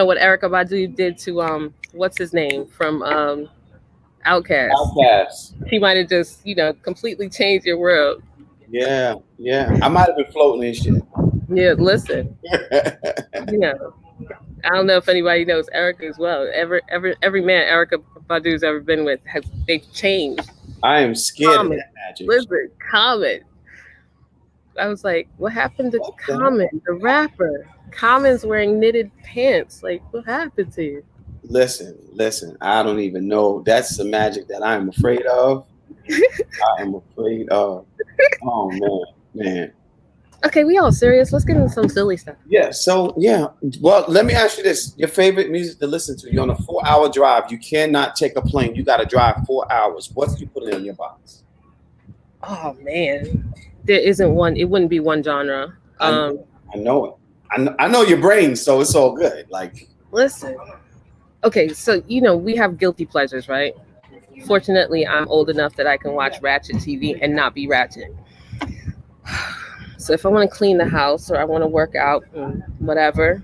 what Erica Badu did to what's his name from Outcast? Outcast. She might have just completely changed your world. Yeah, yeah. I might have been floating and shit. Yeah, listen. You know, I don't know if anybody knows Erica as well. Every man Erica Badu's ever been with they've changed. I am scared of Common, that magic. listen, Common. I was like, what happened to What the hell? Common, the rapper? Common's wearing knitted pants. Like, what happened to you? Listen, listen. I don't even know. That's the magic that I am afraid of. I am afraid of. Oh man. Okay, we all serious. Let's get into some silly stuff. Yeah. So yeah. Well, let me ask you this: your favorite music to listen to? You're on a 4-hour drive. You cannot take a plane. You got to drive 4 hours. What's you put in your box? Oh man, there isn't one. It wouldn't be one genre. I know, I know it. I know your brain, so it's all good. Like, Listen. Okay, so we have guilty pleasures, right? Fortunately, I'm old enough that I can watch ratchet TV and not be ratchet. So if I want to clean the house or I want to work out, whatever,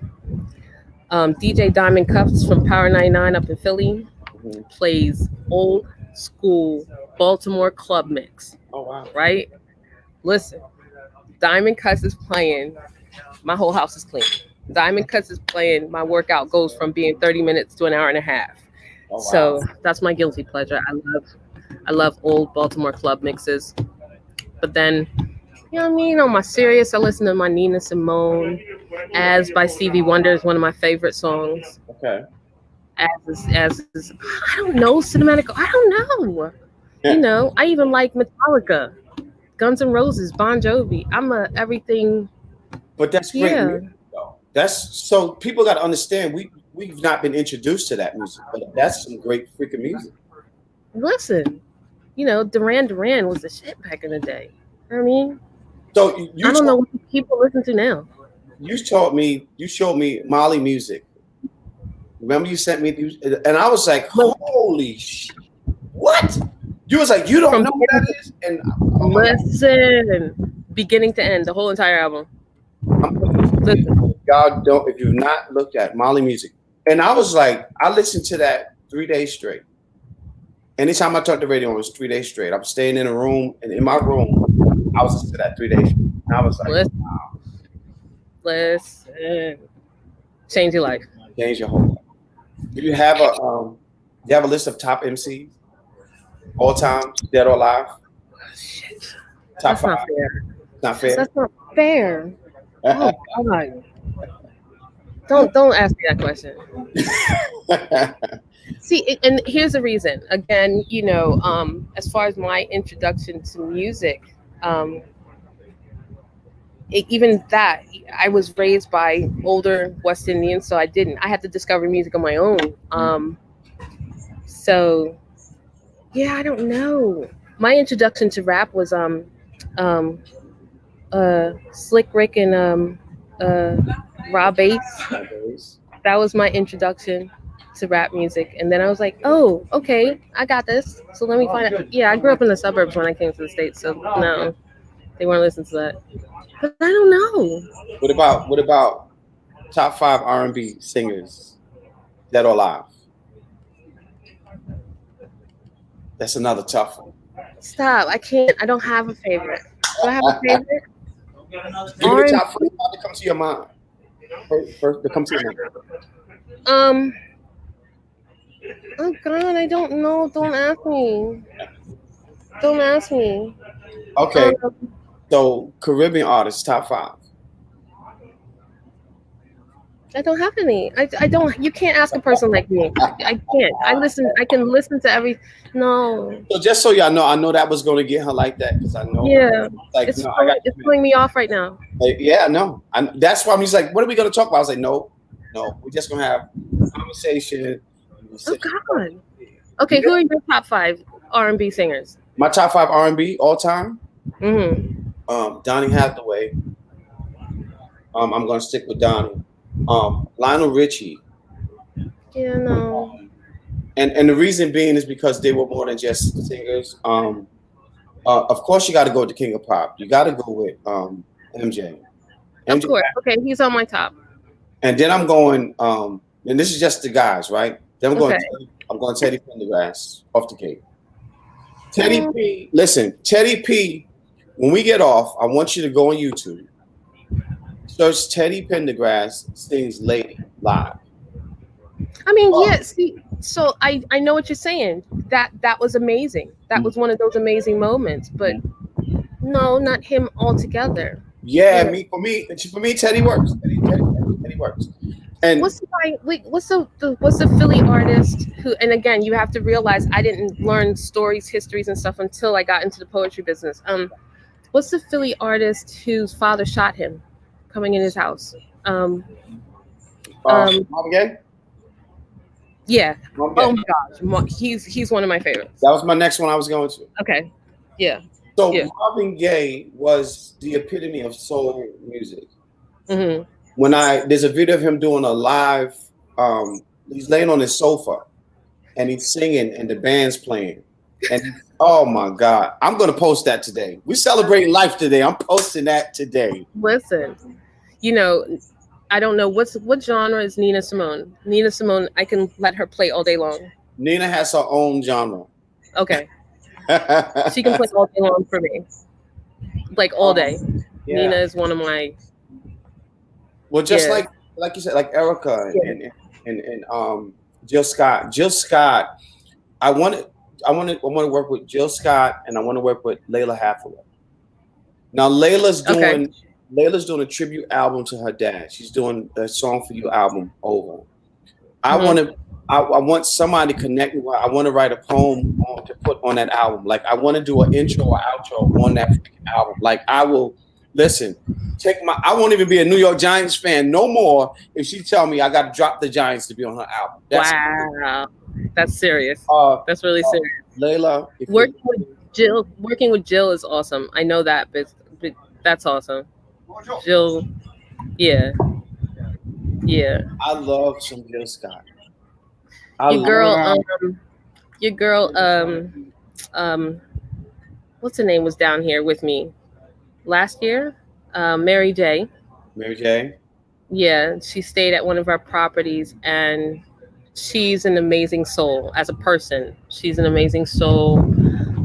DJ Diamond Cuffs from Power 99 up in Philly mhm. plays old school Baltimore club mix, Oh wow. right? Listen, Diamond Cuts is playing, my whole house is clean. Diamond Cuts is playing, my workout goes from being 30 minutes to an hour and a half. Oh wow. So that's my guilty pleasure. I love old Baltimore club mixes. But then, you know what I mean? On my serious, I listen to my Nina Simone. As by Stevie Wonder is one of my favorite songs. Okay. as I don't know, cinematic. I don't know. You Yeah. know, I even like Metallica, Guns N' Roses, Bon Jovi. I'm a everything. But that's great Yeah. music, though. That's so people got to understand. We've not been introduced to that music, but that's some great freaking music. Listen, you know, Duran Duran was the shit back in the day. I mean, So I don't know what people listen to now. you showed me Molly music. Remember you sent me these, and I was like, But holy shit, what? You was like, you don't from know who that is, and oh my god, listen, beginning to end, the whole entire album. I'm putting this in here. Listen, Y'all don't if you've not looked at Molly music, and I was like, I listened to that 3 days straight. Anytime I turned the radio on, it was 3 days straight. I was staying in a room, and in my room, I was listening to that 3 days straight. And I was like, listen, listen. Change your life. change your whole life. Do you have a list of top MCs all time, dead or alive? Shit. Top That's not five. fair. Not fair. That's not fair. Oh God. Don't ask me that question. See, and here's the reason. Again, you know, as far as my introduction to music, um, even that, I was raised by older West Indians, so I didn't. I had to discover music on my own. So yeah, I don't know. My introduction to rap was um, Slick Rick and uh, Rob Bass. That was my introduction to rap music, and then I was like, "Oh, okay, I got this." So let me find out. Yeah, I grew up in the suburbs when I came to the states, so no, they weren't listening to that. But I don't know. What about top five R&B singers dead or alive? That's another tough one. Stop! I can't. I don't have a favorite. Do I have a favorite? Give me the R and top five that come to your mind. First that come to your mind. um. Oh God, I don't know. Don't ask me. Don't ask me. Okay, Um, so Caribbean artists, top five. I don't have any. I don't. You can't ask a person like me. I can't. I listen. I can listen to every. No. So just so y'all know, I know that was going to get her like that because I know, Yeah. like, no, I got It's throwing me off right now. like, yeah, no, that's why I'm just like, what are we going to talk about? I was like, no, we're just going to have conversation. Oh God. Okay, who are your top five R&B singers? My top five R&B all time. Mm-hmm. Donny Hathaway. I'm going to stick with Donny. Lionel Richie. Yeah, no. And the reason being is because they were more than just singers. Of course, you got to go with the King of Pop. You got to go with MJ. Of MJ, course. Okay, he's on my top. and then I'm going. And this is just the guys, right? Then I'm going. Okay. I'm going Teddy Pendergrass off the gate. Teddy Mm, P. Listen, Teddy P. When we get off, I want you to go on YouTube. Search Teddy Pendergrass sings "Lady" live. I mean, yeah. See, so I know what you're saying. That was amazing. That was one of those amazing moments. But no, not him altogether. Yeah, Yeah. for me, Teddy works. Teddy works. And What's the guy? Wait, what's the Philly artist who? And again, you have to realize I didn't learn stories, histories, and stuff until I got into the poetry business. What's the Philly artist whose father shot him, coming in his house? Um, um, Marvin Gaye. yeah. Marvin Oh Gaye. my gosh, he's one of my favorites. That was my next one I was going to. Okay. Yeah. So Yeah. Marvin Gaye was the epitome of soul music. Hmm. When there's a video of him doing a live, he's laying on his sofa and he's singing and the band's playing. And oh my God, I'm gonna post that today. We're celebrating life today. I'm posting that today. Listen, you know, I don't know what genre is Nina Simone. Nina Simone, I can let her play all day long. Nina has her own genre. Okay, she can play all day long for me, like all day. Yeah. Nina is one of my. Well, just Yeah. like you said, like Erica Yeah. and Jill Scott. Jill Scott. I want to work with Jill Scott and I want to work with Layla Hathaway. Now Layla's doing a tribute album to her dad. She's doing a Song for You album over. I Mhm. I want somebody to connect me. I want to write a poem to put on that album. Like I want to do an intro or outro on that freaking album. Like I will listen. Take my. I won't even be a New York Giants fan no more if she tell me I got to drop the Giants to be on her album. That's Wow, that's serious. uh, That's really serious. Layla. If you're Working with Jill is awesome. I know that, but that's awesome. Jill, yeah, yeah. I love some Jill Scott. I Your love. girl, your girl, um, what's her name was down here with me last year. Mary J. Mary J. Yeah, she stayed at one of our properties, and she's an amazing soul as a person. She's an amazing soul.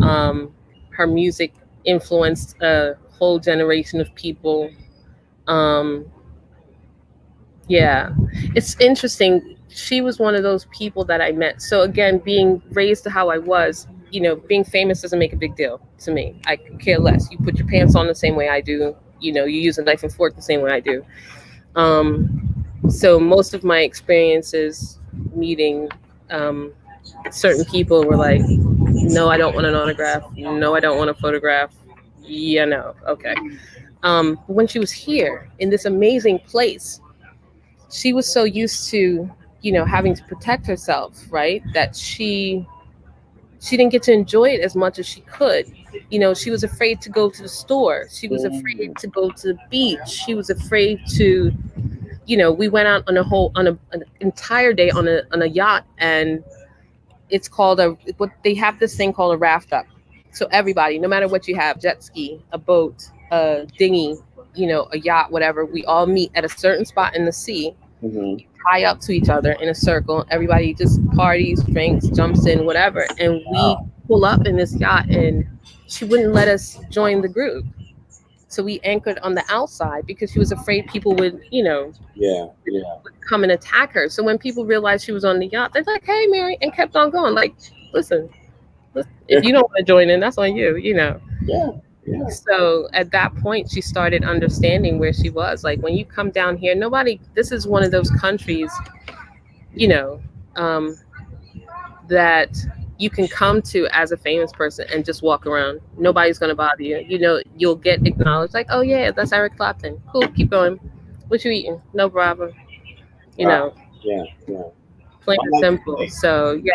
Um, Her music influenced a whole generation of people. Um, yeah, it's interesting. She was one of those people that I met. So again, being raised to how I was, being famous doesn't make a big deal to me. I could care less. You put your pants on the same way I do. You use a knife and fork the same way I do. So most of my experiences meeting um, certain people were like, no, I don't want an autograph. No, I don't want a photograph. Yeah, no, okay. When she was here in this amazing place, she was so used to, having to protect herself, right? That she didn't get to enjoy it as much as she could. She was afraid to go to the store. She was afraid to go to the beach. She was afraid to, we went out on an entire day on a yacht, and it's called what they have this thing called a raft up. So everybody, no matter what you have, jet ski, a boat, a dinghy, a yacht, whatever, we all meet at a certain spot in the sea, Mm-hmm. tie up to each other in a circle. Everybody just parties, drinks, jumps in, whatever. And we Wow. pull up in this yacht, and she wouldn't let us join the group. So we anchored on the outside because she was afraid people would, Yeah. Yeah. come and attack her. So when people realized she was on the yacht, they're like, "Hey, Mary," and kept on going. Like, listen, if you don't want to join in, that's on you. Yeah. Yeah. So at that point, she started understanding where she was. Like, when you come down here, this is one of those countries, you know, um, that you can come to as a famous person and just walk around. Nobody's going to bother you. You'll get acknowledged. Like, oh, yeah, that's Eric Clapton. Cool, keep going. What you eating? No problem. You Wow. know, Yeah. Yeah. plain I and like simple. the So, yeah,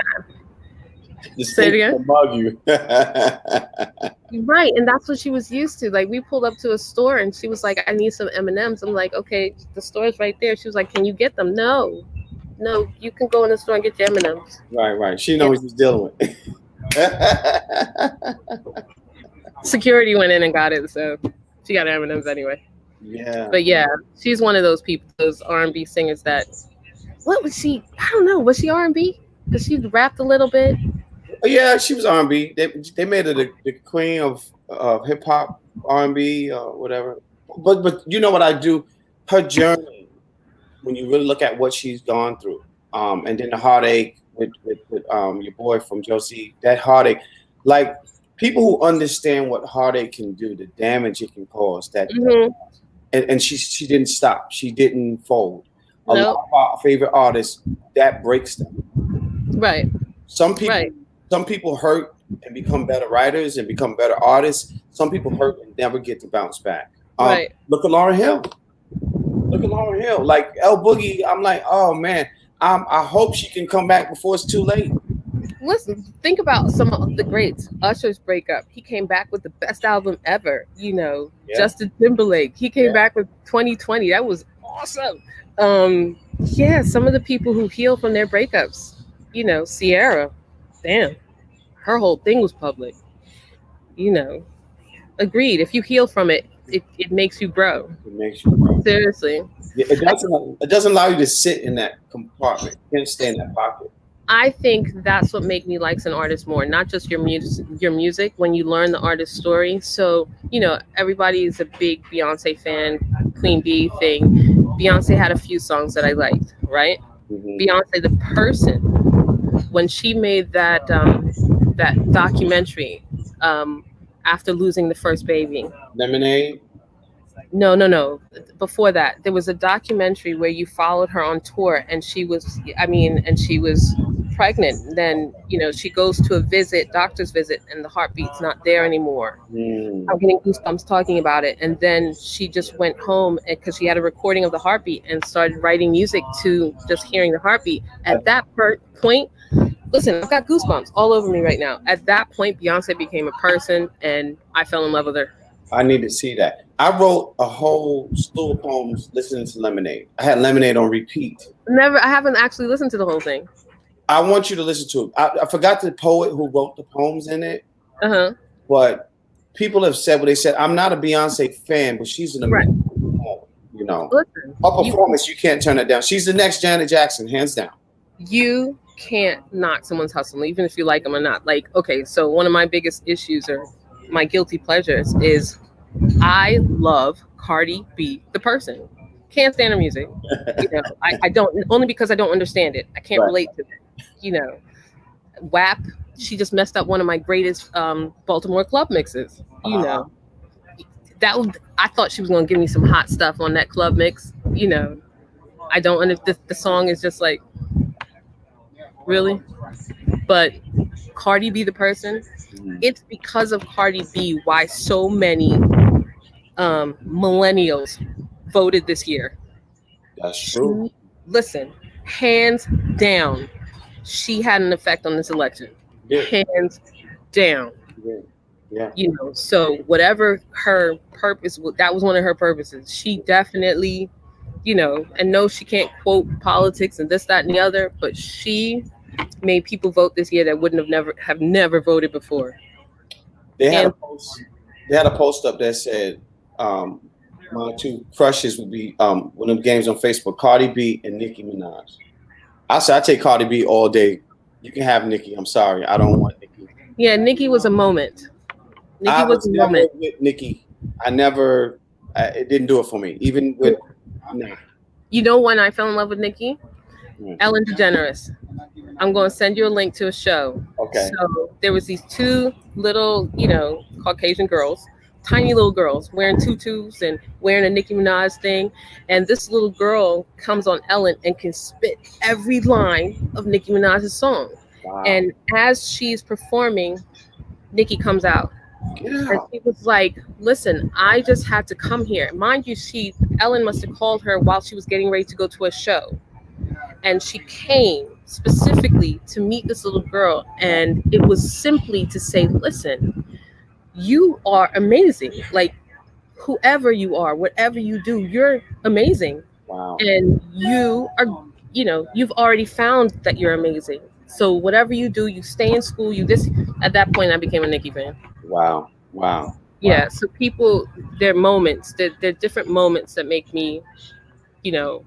say it state again. will bug you. Right, and that's what she was used to. Like, we pulled up to a store, and she was like, "I need some M&Ms." I'm like, "Okay, the store's right there." She was like, "Can you get them?" No, no, you can go in the store and get your M&Ms. Right. Right. She Yeah. knows what she's dealing with. Security went in and got it, so she got M&Ms anyway. Yeah. But yeah, she's one of those people, those R&B singers that. What was she? I don't know. Was she R&B? Because she rapped a little bit. Yeah, she was R&B. They made her the queen of hip hop R&B or whatever. But you know what I do? Her journey, when you really look at what she's gone through, and then the heartache with your boy from Josie, that heartache, like people who understand what heartache can do, the damage it can cause, Hmm. and she didn't stop, she didn't fold. A lot Nope. of our favorite artists, that breaks them. Right. Some people Right. some people hurt and become better writers and become better artists. Some people hurt and never get to bounce back. Right. Look at Lauryn Hill. Look at Lauryn Hill. Like El Boogie, I'm like, oh man, I hope she can come back before it's too late. Listen, think about some of the greats. Usher's breakup. He came back with the best album ever. Yeah. Justin Timberlake. He came Yeah. back with 2020. That was awesome. Yeah, some of the people who heal from their breakups. Sierra. Damn, her whole thing was public. You know, Agreed. If you heal from it, it makes you grow. It makes you grow. Seriously. Yeah, it doesn't allow you to sit in that compartment. You can't stay in that pocket. I think that's what make me likes an artist more, not just your music, when you learn the artist's story. So, everybody is a big Beyonce fan, Queen Bee thing. Beyonce had a few songs that I liked, right? Hmm. Beyonce, the person, when she made that documentary, after losing the first baby, Lemonade. No, no, no. Before that, there was a documentary where you followed her on tour, and she was pregnant. Then, she goes to a doctor's visit, and the heartbeat's not there anymore. I'm Mm. getting goosebumps talking about it. And then she just went home because she had a recording of the heartbeat and started writing music to just hearing the heartbeat. At that point, listen, I've got goosebumps all over me right now. At that point, Beyonce became a person, and I fell in love with her. I need to see that. I wrote a whole slew of poems listening to Lemonade. I had Lemonade on repeat. I haven't actually listened to the whole thing. I want you to listen to it. I forgot the poet who wrote the poems in it, Uh huh. but people have said what they said. I'm not a Beyonce fan, but she's an Right. amazing poet. Listen, Her you performance, you can't turn it down. She's the next Janet Jackson, hands down. you can't knock someone's hustle, even if you like them or not. Like, okay, so one of my biggest issues or my guilty pleasures is I love Cardi B, the person. Can't stand her music. I don't, only because I don't understand it. I can't Right. relate to it. WAP. She just messed up one of my greatest Baltimore club mixes. Uh-huh. I thought she was gonna give me some hot stuff on that club mix. I don't understand. The song is just like, really. But Cardi B, the person, Mhm. it's because of Cardi B why so many millennials voted this year. That's true. She, listen, hands down, she had an effect on this election. Yeah. Hands down. Yeah. Yeah. So whatever her purpose, that was one of her purposes. She definitely, and no, she can't quote politics and this, that, and the other, but she made people vote this year that wouldn't have never voted before. They had a And post. They had a post up that said, "My two crushes would be one of them games on Facebook: Cardi B and Nicki Minaj." I said, I take Cardi B all day. You can have Nicki. I'm sorry, I don't want Nicki. yeah, Nikki was a moment. Nikki I was was a never moment. with Nicki. I never. It didn't do it for me. Even with nah. You know when I fell in love with Nikki? Mm. Ellen DeGeneres. I'm going to send you a link to a show. Okay. So there was these two little, Caucasian girls, tiny little girls wearing tutus and wearing a Nicki Minaj thing. And this little girl comes on Ellen and can spit every line of Nicki Minaj's song. Wow. And as she's performing, Nicki comes out. And Yeah. she was like, listen, I just had to come here. Mind you, Ellen must have called her while she was getting ready to go to a show. And she came specifically to meet this little girl. And it was simply to say, listen, you are amazing. Like, whoever you are, whatever you do, you're amazing. Wow. And you've already found that you're amazing. So whatever you do, you stay in school, at that point I became a Nicki fan. Wow. Wow. Yeah. So people, their moments, they're different moments that make me, you know,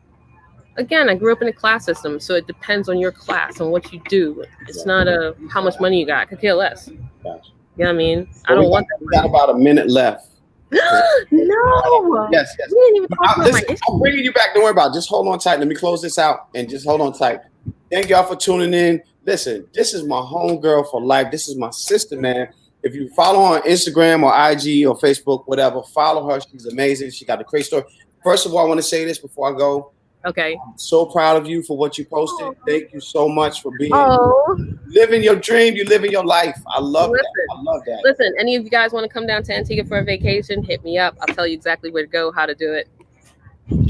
again, I grew up in a class system, so it depends on your class and what you do. It's not how much money you got. I could care less. You know what I mean? I don't want We got about a minute left. that. No. Yes. We didn't even talk about my Listen, I'm bringing you back. Don't worry about it. Just hold on tight. Let me close this out and just hold on tight. Thank y'all for tuning in. Listen, this is my homegirl for life. This is my sister, man. If you follow her on Instagram or IG or Facebook, whatever, follow her. She's amazing. She got a great story. First of all, I want to say this before I go. Okay. I'm so proud of you for what you posted. Thank you so much for being living your dream. You living your life. I love that. I love that. Listen, any of you guys want to come down to Antigua for a vacation, hit me up. I'll tell you exactly where to go, how to do it.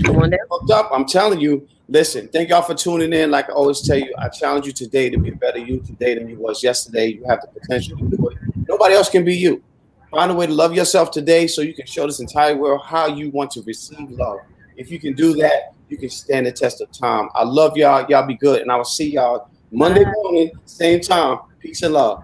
Come on down. Hooked up. I'm telling you. Listen, thank y'all for tuning in. Like I always tell you, I challenge you today to be a better you today than you was yesterday. You have the potential to do it. Nobody else can be you. Find a way to love yourself today so you can show this entire world how you want to receive love. If you can do that, you can stand the test of time. I love y'all. Y'all be good. And I will see y'all Monday morning, same time. Peace and love.